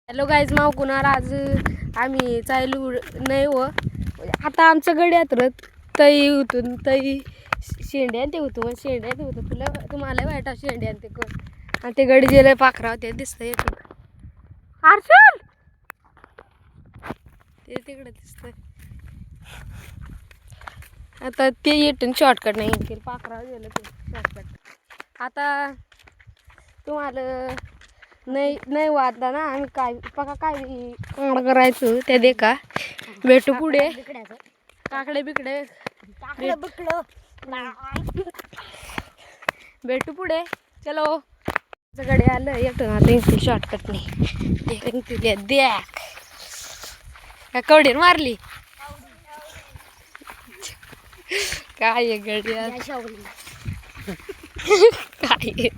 Hello guys माव कुणावर आज आम्ही चालू नाही हो आता आमच्या गड्यात तई होतून तई शेंड्या ते होतो शेंड्या ते होतं तुला तुम्हाला वाईट शेंड्या ते कोण आणि ते गडी गेले पाखरा ते दिसतं येतो आरचल ते तिकडे दिसतंय आता ते येतं शॉर्टकट नाही येतील पाखरा गेलं ते शॉर्टकट आता तुम्हाला नाही वाटला ना आम्ही काय बघा काय करायचं ते दे का भेटू पुढे काकडे बिकडे भेटू पुढे चलो गाडी आलं येतो ना आता शॉर्टकट नाही तुला देख का कवडीन मारली काय गडी काय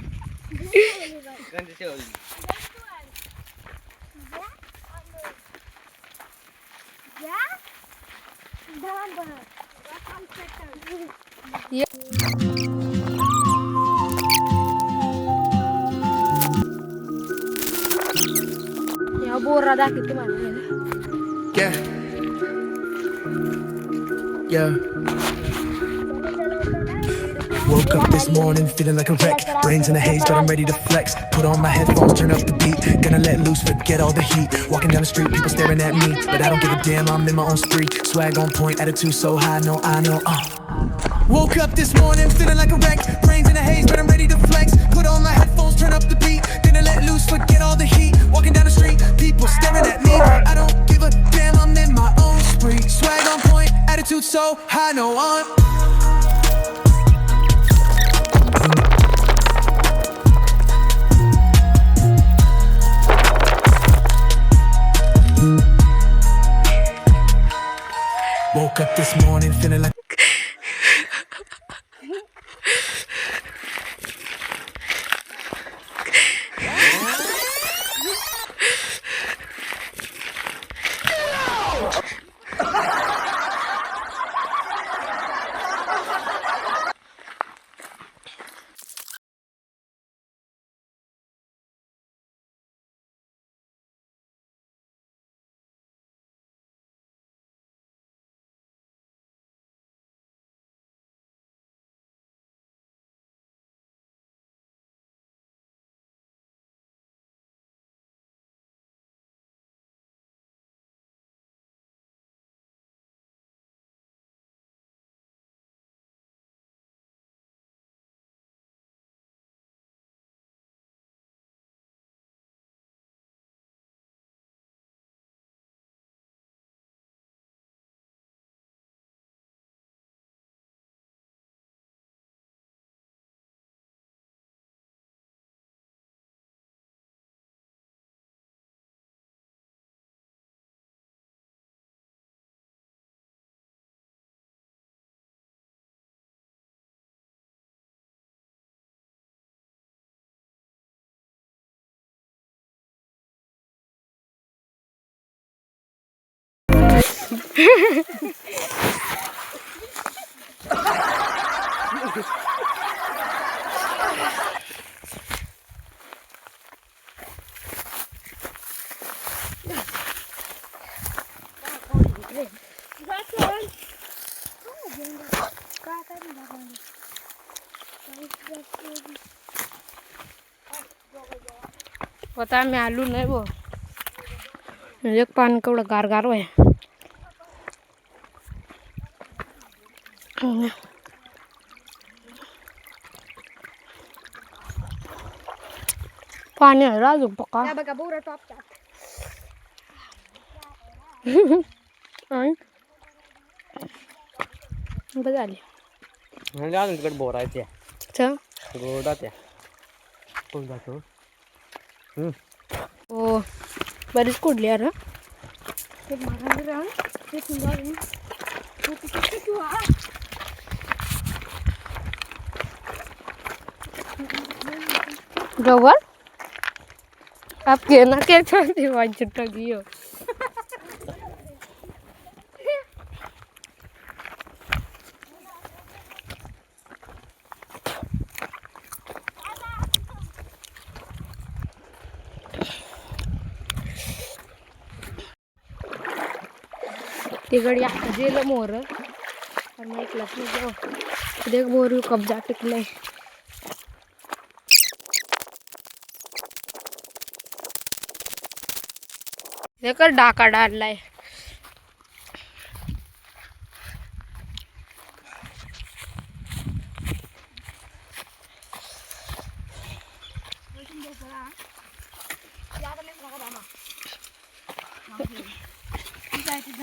या बोरा दाखवते मला Woke up this morning feeling like a wreck. Brains in a haze, but I'm ready to flex. Put on my headphones, turn up the beat. Gonna let loose, forget all the heat. Walking down the street, people staring at me, but I don't give a damn. I'm in my own spree. Swag on point, attitude so high, no, I know. Woke up this morning feeling like a wreck. Brains in a haze, but I'm ready to flex. Put on my headphones, turn up the beat. Gonna let loose, forget all the heat. Walking down the street, people staring at me, but I don't give a damn. I'm in my own spree. Swag on point, attitude so high, no, I'm. Woke up this morning feeling like आता आम्ही आलू नाही बो एक पान केवढं गारगार आहे पाणी आहे राजू पक्का बघा बोरा टॉप झाली अजून तिकडे बोरायचे गोडात्या कोण जातो हो बरीच कुडली यार गवर आप कहना क्या चाहते हो आज टगी हो ते गडी आता गेलं मोर आणि ऐकलंच नाही देख मोर कब्जा टिकलाय देखर डाका डाललाय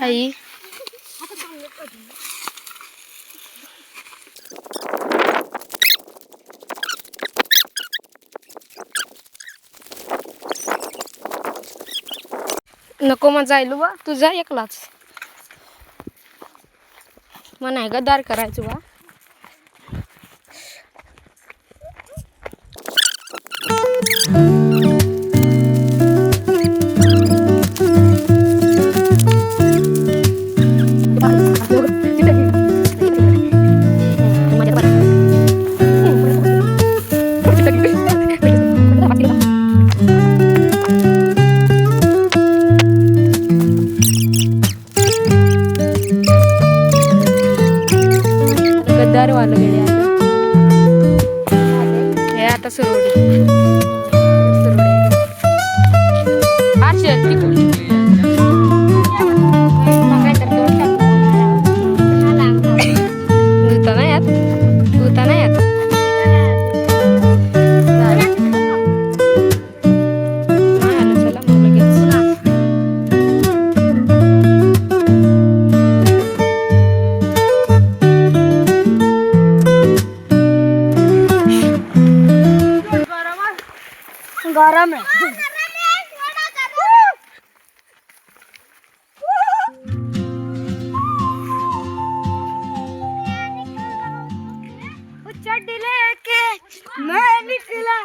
आई नको मग जायलो बा तू जा एकलाच मग नाही गद्दार करायचं बा गद्दार वालं गेले आता हे आता सुरवडी हर्षल तिकडून धुता नाही यात धुता नाही यात चला मग लगेच गरम है चड्डी लेके मैं निकला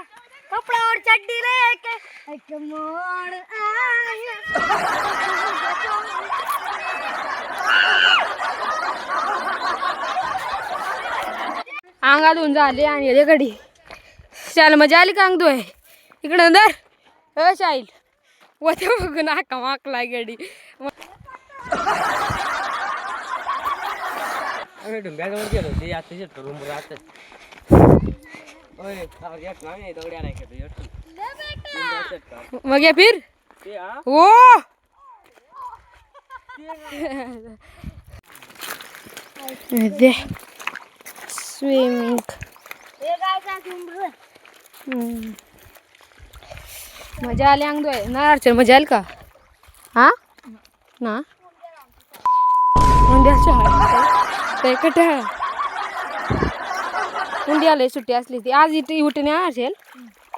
कपड़ा और चड्डी लेके एक मोड़ अंगा धुवून झाली आणि येते घडी शाल मजा आली का अंग धुवाय इकडं दर शाईल व ते बघून आका माकला गडी आम्ही डुंब्याजवळ गेलो ते आता येतो रूम राहत ओय एक नाही दगड्या नाही खेळतो मग ये फिर ते हा ओ दे स्विमिंग मजा आली अंग धुवाय ना अर्चन मजा आली का हा ना उंड्याच्या कटा उंडी आले सुट्टी असली ती आज इथे उठणे असेल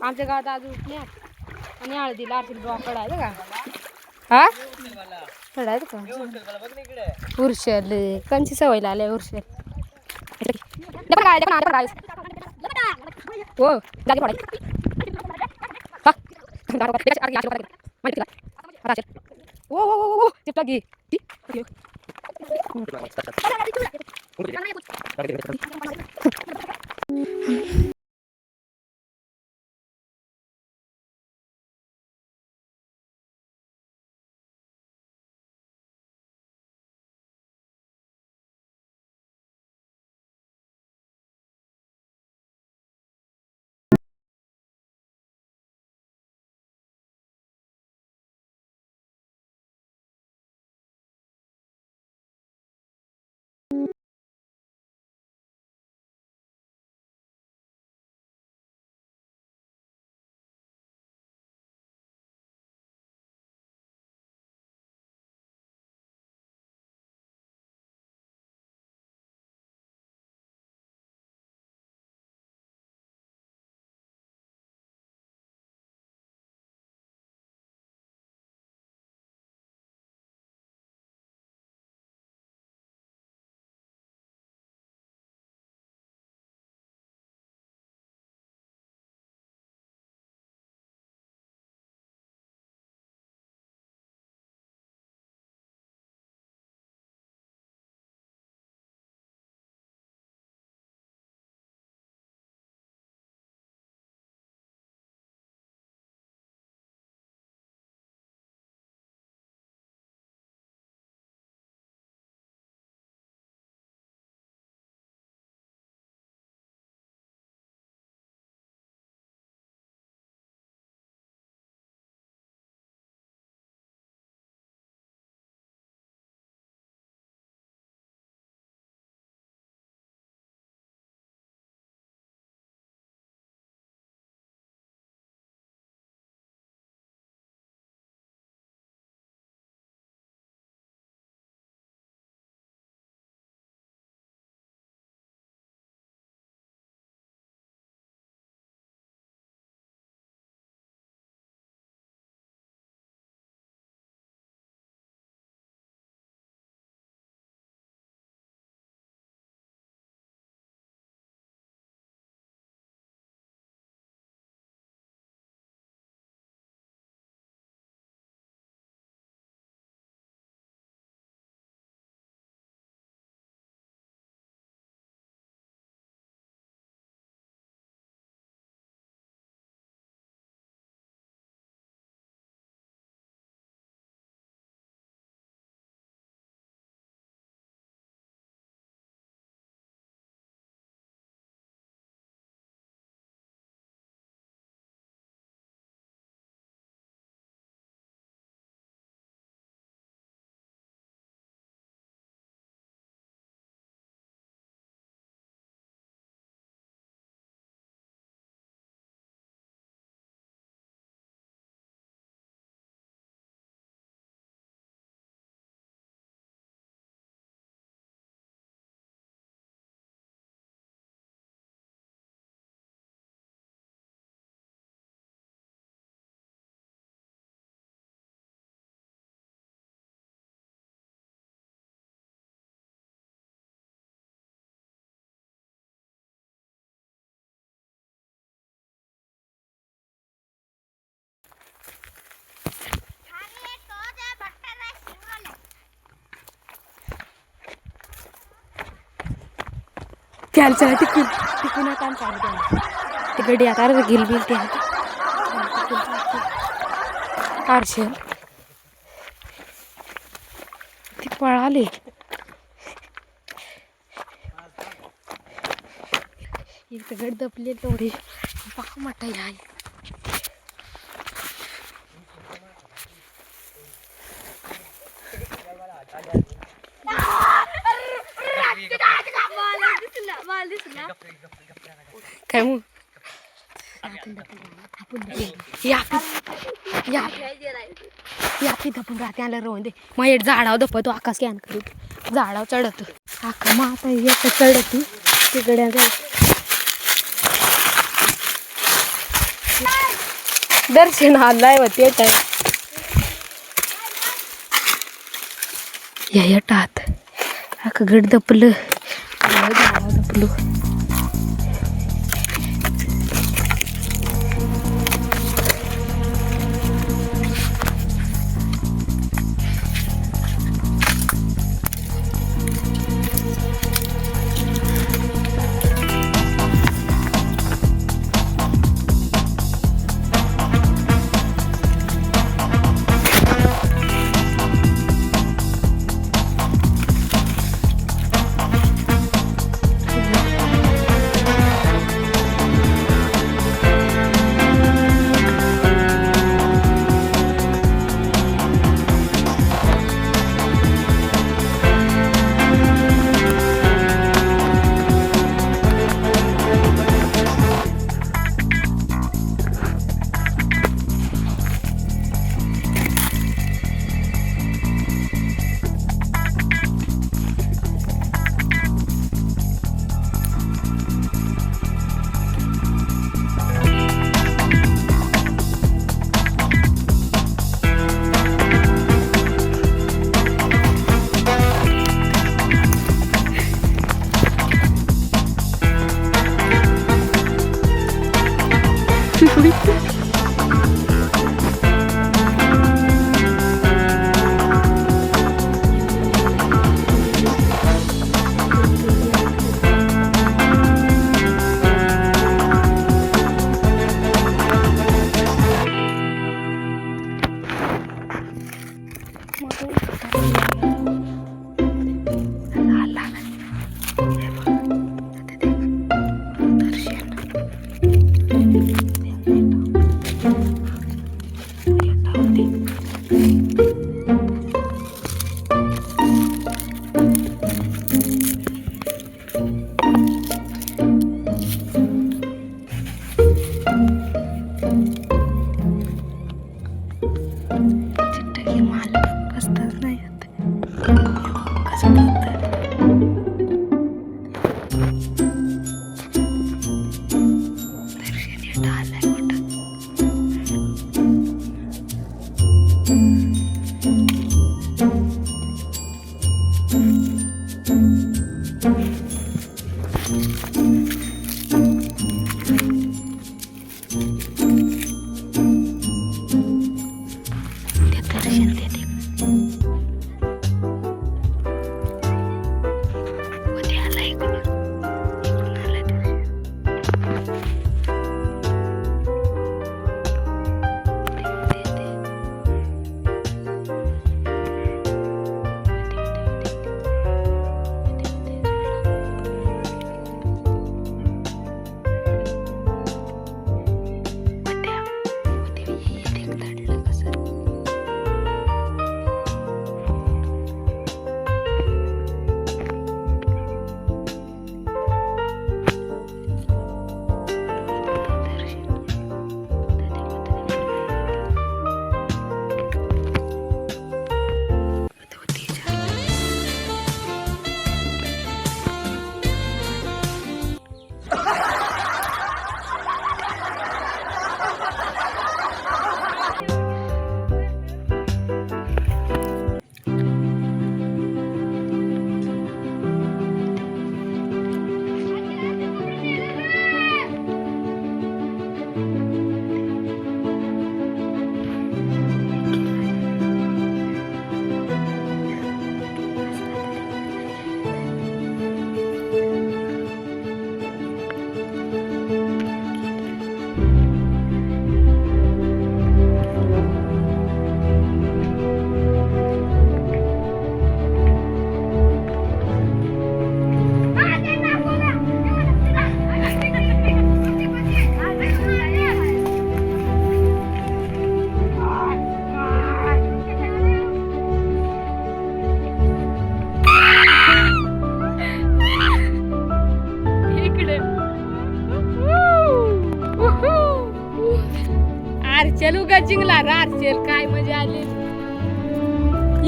आमच्या गावात आज उठणे आणि हळदीला असेल ड्रॉ कडायचं का हा कडायचं का उरशल कंची सवयला आल्या उरशल हो जागी पडायचं ओ चिपला घे त्याला चला टिकून टिकून आता चालू त्याला ते गडी आता अर्ध घेल बिल ते कारशे ती पळाले एक गड दपले तेवढे पाक मोठा आहे काय मग आपण राहते आला रोवून दे मग एक झाडावर दपतो आकाश स्कॅन करीत झाडावर चढत आका मग आता एक चढत तिकडे दर्शन आलाय होते या येतात आका गड दपलं झाडावर दपलो चिट्टा माल कसताच नाही जिंकला रे हर्षल काय मजा आली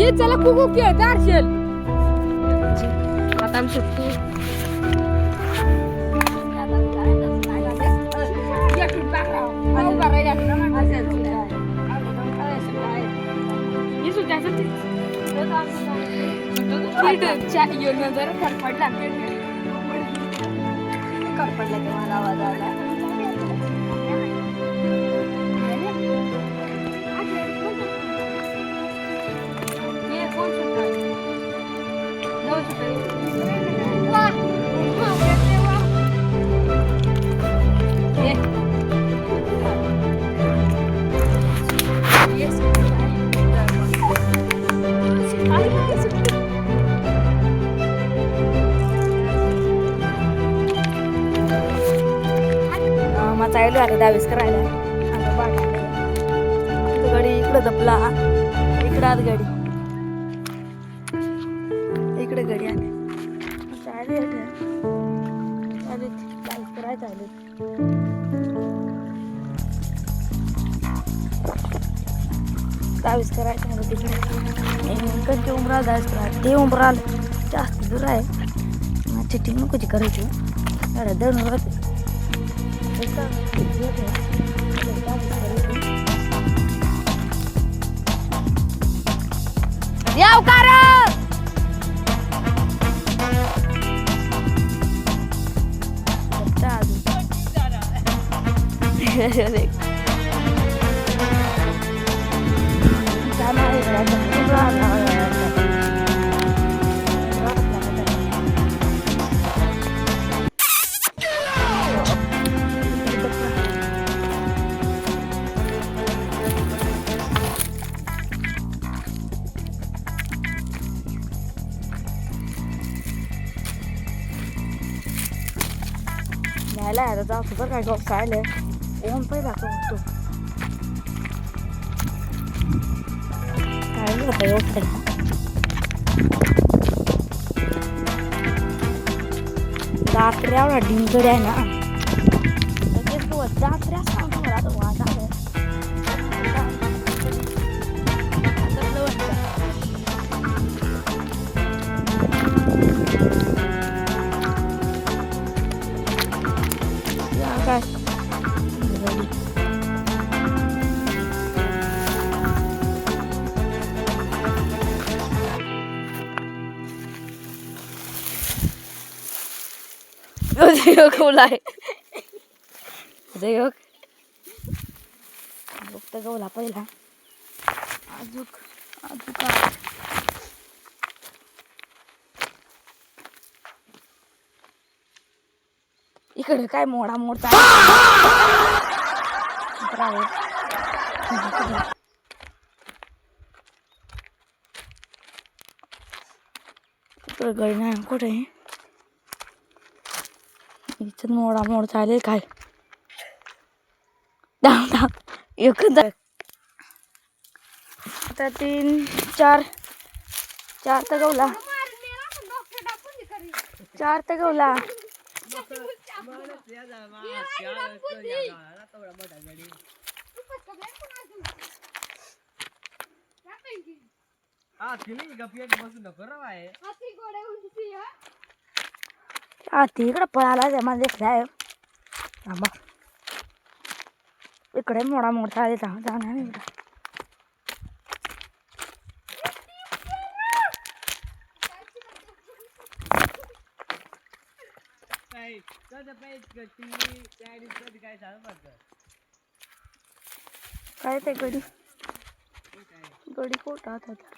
ये चला कुकू खेळतो हर्षल आता आम्ही सुटतो चालू आता दावीस करायला गाडी इकडं दपला इकडं आत गाडी इकडे गाडी आली चालेल दावीस करायला चालेल दावीस करायचं आहे तिकडे कधी उमरा दावीस करायचं ते उमराल जास्त दूर आहे चिटिंग नको करायची दळून राहते याव कार न्यायला आता जाऊ बरं काय गप खायला ओम पहिला होतो काय होतं एवढं रात्री एवढा डिंगड आहे ना लगेच तू रात्री सांगतो मला तो वाज आहे काय गवला बघता गवला पहिला अजूक इकडे काय मोडा मोडता इकडे गडी नाही कुठे इथं मोडा मोड चालेल काय एकच आता 3 4 तर गवला 4 तर गवला इकडे पळाला मला दिसलाय इकडे मोडा मोडता आले जाणार काय ते गडी कोटा होता होत्या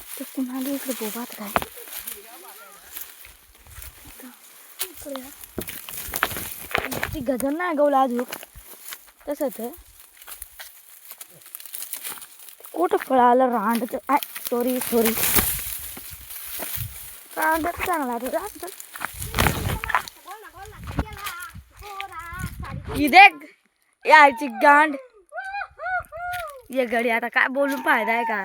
ते कुणाला इकडे बोबात काय ती गजन नाही गवला अजून तसंच कुठं पळालं रांड सॉरी रांड चांगला तुझा ही देख यायची गांड ये गडी आता काय बोलून फायदा आहे का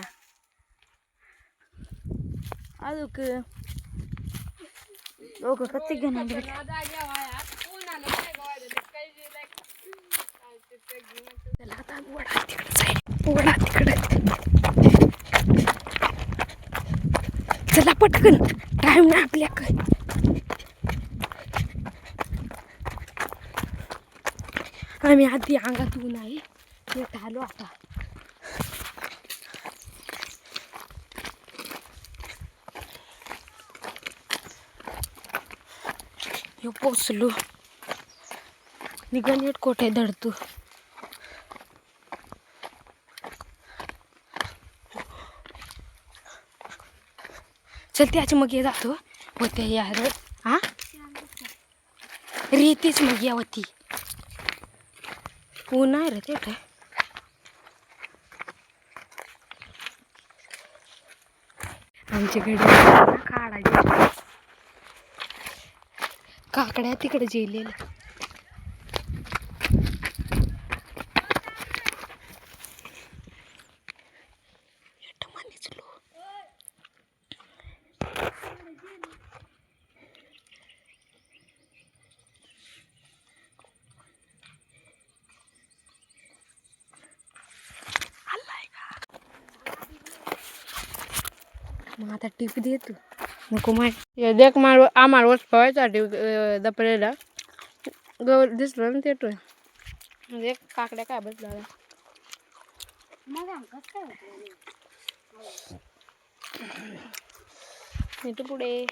अजून लोक कधी घेणार चला आता वडा तिकडे जाईल वडा तिकडे चला पटकन टाइम नाही आपल्याकडे आम्ही आधी अंगातून आहे येत आलो आता यो पोचलो निघा नीट कोठे धडतो चल त्याची मग ये जातो होते यार हा रीतीच मग या होती ऊन आहे रे तिथे आमच्याकडे काढायचे काकड्या तिकडे जेलेल्या मग आता टिप दे तू नको माय देख मार आम्हाला वस पवायसाठी दपरेला गवळ दिसलं ना ते म्हणजे काकड्या काय बसला पुढे